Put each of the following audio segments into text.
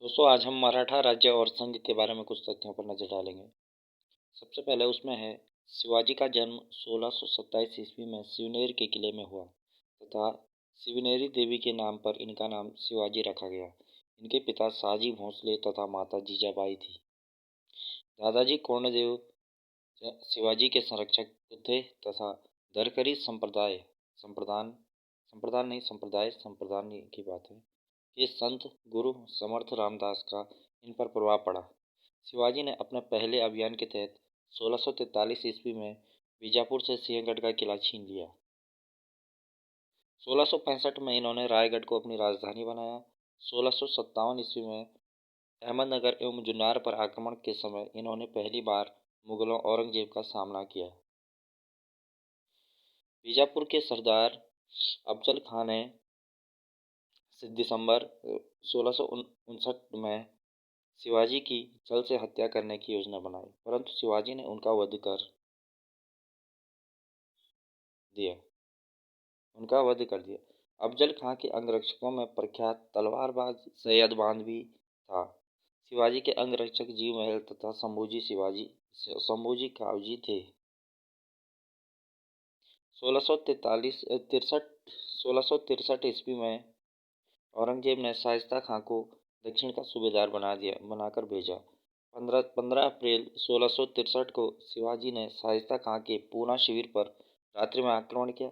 दोस्तों आज हम मराठा राज्य और संघ के बारे में कुछ तथ्यों पर नजर डालेंगे। सबसे पहले उसमें है शिवाजी का जन्म 1627 ईस्वी में शिवनेरी के किले में हुआ तथा शिवनेरी देवी के नाम पर इनका नाम शिवाजी रखा गया। इनके पिता शाहजी भोंसले तथा माता जीजाबाई थी। दादाजी कोंडदेव शिवाजी के संरक्षक थे तथा दरकरी संप्रदान की बात है कि संत गुरु समर्थ रामदास का इन पर प्रभाव पड़ा। शिवाजी ने अपने पहले अभियान के तहत 1643 ईस्वी में बीजापुर से सिंहगढ़ का किला छीन लिया। 1665 में इन्होंने रायगढ़ को अपनी राजधानी बनाया। 1657 ईस्वी में अहमदनगर एवं जुन्नार पर आक्रमण के समय इन्होंने पहली बार मुगलों औरंगजेब का सामना किया। बीजापुर के सरदार अफजल खान ने दिसंबर 1659 में शिवाजी की जल से हत्या करने की योजना बनाई, परंतु शिवाजी ने उनका वध कर दिया। अफजल खां के अंगरक्षकों में प्रख्यात तलवारबाज सैयद बांध भी था। शिवाजी के अंगरक्षक जीव महल तथा शंभूजी कावजी थे। 1663 ईस्वी में औरंगजेब ने शाइस्ता खां को दक्षिण का सूबेदार बनाकर भेजा। 15 अप्रैल 1663 को शिवाजी ने शाइस्ता खां के पूना शिविर पर रात्रि में आक्रमण किया,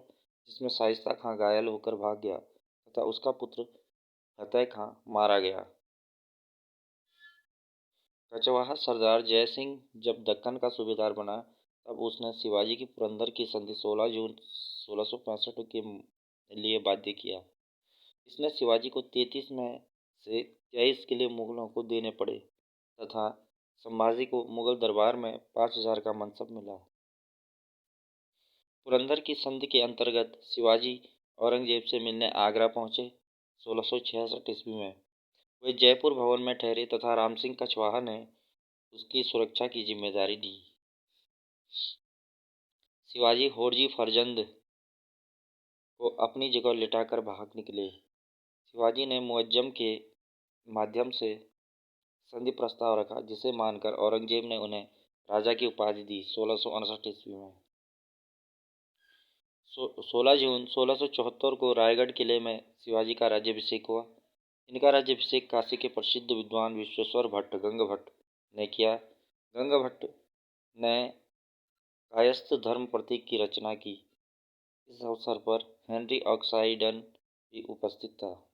जिसमें शाइस्ता खां घायल होकर भाग गया तथा उसका पुत्र फतेह खां मारा गया। कचवाहा सरदार जय सिंह जब दक्कन का सूबेदार बना तब उसने शिवाजी की पुरंदर की संधि 16 जून 1665 के लिए बाध्य किया। इसने शिवाजी को 33 में से 23 किले मुगलों को देने पड़े तथा संभाजी को मुगल दरबार में 5000 का मनसब मिला। पुरंदर की संधि के अंतर्गत शिवाजी औरंगजेब से मिलने आगरा पहुंचे। 1666 ईस्वी में वे जयपुर भवन में ठहरे तथा राम सिंह कछवाहा ने उसकी सुरक्षा की जिम्मेदारी ली। शिवाजी होरजी फरजंद को अपनी जगह लिटाकर भाग निकले। शिवाजी ने मुअज्जम के माध्यम से संधि प्रस्ताव रखा, जिसे मानकर औरंगजेब ने उन्हें राजा की उपाधि दी। 1659 ईस्वी में 16 जून 1674 को रायगढ़ किले में शिवाजी का राज्याभिषेक हुआ। इनका राज्याभिषेक काशी के प्रसिद्ध विद्वान विश्वेश्वर भट्ट गंग भट्ट ने किया। गंग भट्ट ने कायस्थ धर्म प्रतीक की रचना की। इस अवसर पर हेनरी ऑक्साइडन भी उपस्थित था।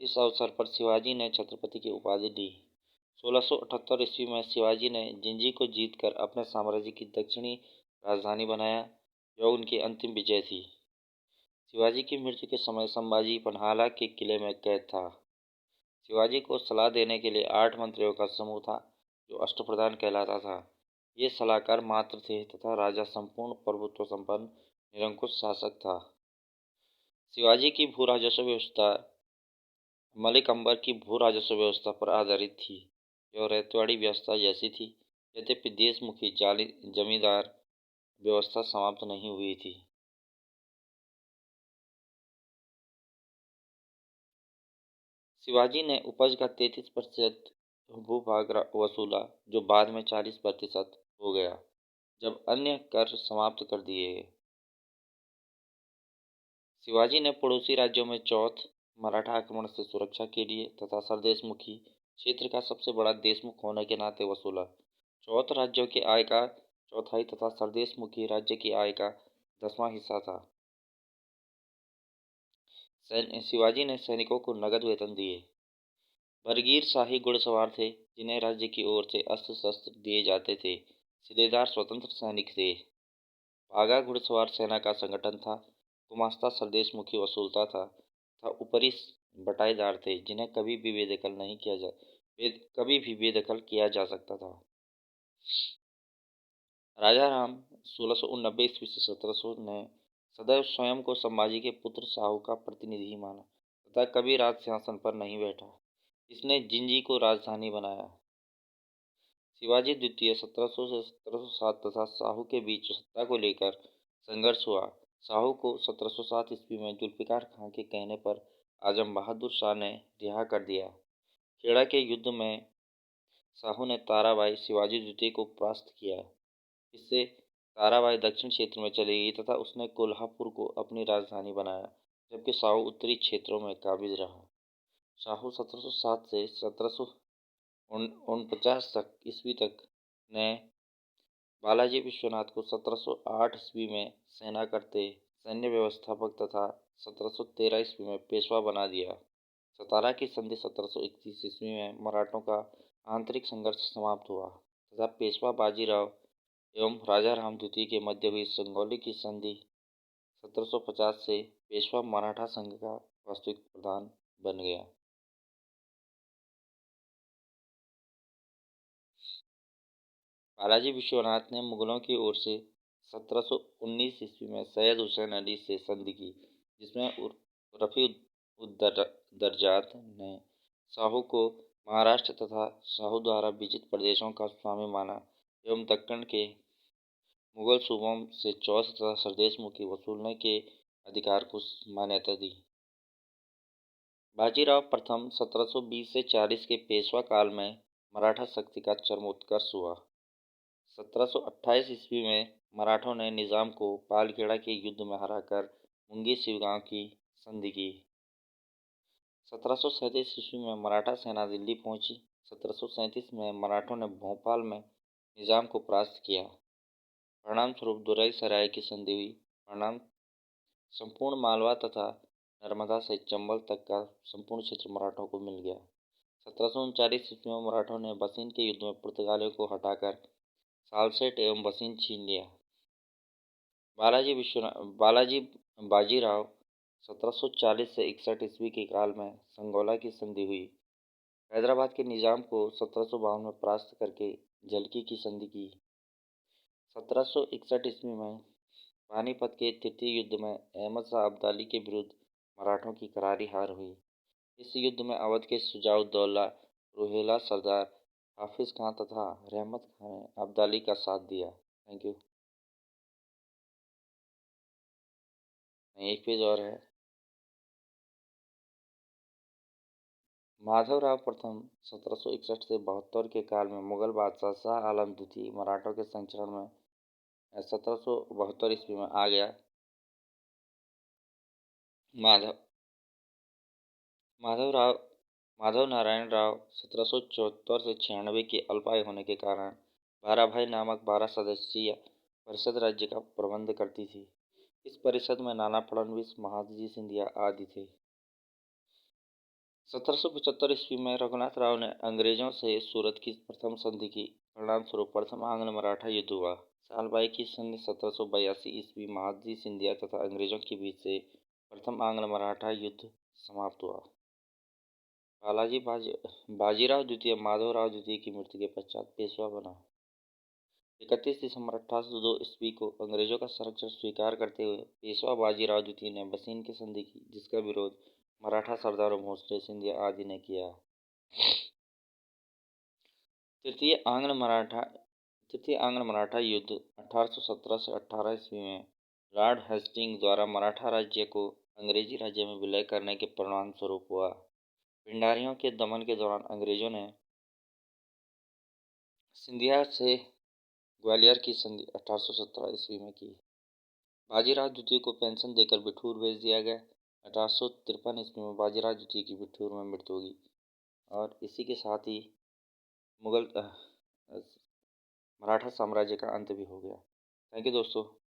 इस अवसर पर शिवाजी ने छत्रपति की उपाधि दी। 1678 ईस्वी में शिवाजी ने जिंजी को जीतकर अपने साम्राज्य की दक्षिणी राजधानी बनाया। यह उनकी अंतिम विजय थी। शिवाजी की मृत्यु के समय संभाजी पन्हाला के किले में कैद था। शिवाजी को सलाह देने के लिए 8 मंत्रियों का समूह था, जो अष्टप्रधान कहलाता था। ये सलाहकार मात्र थे तथा राजा संपूर्ण प्रभुत्व संपन्न निरंकुश शासक था। शिवाजी की भू राजस्व व्यवस्था मलिक अंबर की भू राजस्व व्यवस्था पर आधारित थी। यह रैयतवाड़ी व्यवस्था जैसी थी, यद्यपि देशमुखी जमींदार व्यवस्था समाप्त नहीं हुई थी। शिवाजी ने उपज का 33% भूभाग वसूला, जो बाद में 40% हो गया जब अन्य कर समाप्त कर दिए गए। शिवाजी ने पड़ोसी राज्यों में चौथ मराठा आक्रमण से सुरक्षा के लिए तथा सरदेशमुखी क्षेत्र का सबसे बड़ा देशमुख होने के नाते वसूला। चौथ राज्यों की आय का चौथाई तथा सरदेशमुखी राज्य की आय का 10वां हिस्सा था। शिवाजी ने सैनिकों को नगद वेतन दिए। बरगीर शाही घुड़सवार थे, जिन्हें राज्य की ओर से अस्त्र शस्त्र दिए जाते थे। सिलेदार स्वतंत्र सैनिक थे। बागा घुड़सवार सेना का संगठन था। गुमास्ता सरदेशमुखी वसूलता था तथा ऊपरी बटाईदार थे, जिन्हें कभी भी बेदखल किया जा सकता था। राजा राम 1690 ईस्वी से 1700 ने सदैव स्वयं को संभाजी के पुत्र शाहू का प्रतिनिधि माना तथा कभी राज सिंहासन पर नहीं बैठा। इसने जिंजी को राजधानी बनाया। शिवाजी द्वितीय 1700 से 1707 तथा शाहू के बीच सत्ता को लेकर संघर्ष हुआ। शाहू को 1707 ईस्वी में जुल्फिकार खां के कहने पर आजम बहादुर शाह ने रिहा कर दिया। खेड़ा के युद्ध में शाहू ने ताराबाई शिवाजी द्वितीय को परास्त किया। इससे ताराबाई दक्षिण क्षेत्र में चली गई तथा उसने कोल्हापुर को अपनी राजधानी बनाया, जबकि शाहू उत्तरी क्षेत्रों में काबिज रहा। शाहू 1707 से 1749 तक ईस्वी तक ने बालाजी विश्वनाथ को 1708 ईस्वी में सेना करते सैन्य व्यवस्थापक तथा 1713 ईस्वी में पेशवा बना दिया। सतारा की संधि 1731 ईस्वी में मराठों का आंतरिक संघर्ष समाप्त हुआ तथा पेशवा बाजीराव एवं राजा राम द्वितीय के मध्य हुई संगौली की संधि 1750 से पेशवा मराठा संघ का वास्तविक प्रधान बन गया। बालाजी विश्वनाथ ने मुगलों की ओर से 1719 ईस्वी में सैयद हुसैन अली से संधि की, जिसमें रफ़ी दर्जात ने शाहू को महाराष्ट्र तथा शाहू द्वारा विजित प्रदेशों का स्वामी माना एवं दक्कन के मुगल सूबों से चौथ तथा सरदेश मुखी वसूलने के अधिकार को मान्यता दी। बाजीराव प्रथम 1720 से 40 के पेशवा काल में मराठा शक्ति का चरमोत्कर्ष हुआ। 1728 ईस्वी में मराठों ने निज़ाम को पालखेड़ा के युद्ध में हराकर मुंगी शिवगांव की संधि की। 1737 ईस्वी में मराठा सेना दिल्ली पहुंची। 1737 में मराठों ने भोपाल में निज़ाम को परास्त किया। परिणाम स्वरूप दुराई सराय की संधि हुई। परिणाम संपूर्ण मालवा तथा नर्मदा से चंबल तक का संपूर्ण क्षेत्र मराठों को मिल गया। 1739 ईस्वी में मराठों ने बसीन के युद्ध में पुर्तगालियों को हटाकर सालसेट एवं बसीन छीन लिया। बालाजी बाजीराव 1740 से 61 ईस्वी के काल में संगोला की संधि हुई। हैदराबाद के निज़ाम को 1752 में परास्त करके जलकी की संधि की। 1761 ईस्वी में पानीपत के तृतीय युद्ध में अहमद शाह अब्दाली के विरुद्ध मराठों की करारी हार हुई। इस युद्ध में अवध के शुजाउद्दौला, रोहिला सरदार, हाफिज खां तथा रहमत खां ने अब्दाली का साथ दिया। Thank you. एक पेज और है। माधवराव प्रथम 1761 से 72 के काल में मुगल बादशाह शाह आलम द्वितीय मराठों के संचरण में 1772 ईस्वी में आ गया। माधव नारायण राव 1774 से 96 की अल्पायु होने के कारण बाराभाई नामक 12 सदस्यीय परिषद राज्य का प्रबंध करती थी। इस परिषद में नाना फडणवीस, महादजी सिंधिया आदि थे। 1775 ईस्वी में रघुनाथ राव ने अंग्रेजों से सूरत की प्रथम संधि की। परिणाम स्वरूप प्रथम आंग्ल मराठा युद्ध हुआ। सालबाई की संधि 1782 ईस्वी महादजी सिंधिया तथा अंग्रेजों के बीच से प्रथम आंग्ल मराठा युद्ध समाप्त हुआ। बाजीराव द्वितीय माधवराव द्वितीय की मृत्यु के पश्चात पेशवा बना। 31 दिसंबर 1802 ईस्वी को अंग्रेजों का संरक्षण स्वीकार करते हुए पेशवा बाजीराव द्वितीय ने बसीन की संधि की, जिसका विरोध मराठा सरदारों भोसले, सिंधिया आदि ने किया। तृतीय आंग्ल मराठा युद्ध 1817 से 18 ईस्वी में लॉर्ड हेस्टिंग द्वारा मराठा राज्य को अंग्रेजी राज्य में विलय करने के परिणाम स्वरूप हुआ। पिंडारियों के दमन के दौरान अंग्रेजों ने सिंधिया से ग्वालियर की संधि 1817 ईस्वी में की। बाजीराव द्वितीय को पेंशन देकर बिठूर भेज दिया गया। 1853 ईस्वी में बाजीराव द्वितीय की बिठूर में मृत्यु होगी। और इसी के साथ ही मुगल मराठा साम्राज्य का अंत भी हो गया। थैंक यू दोस्तों।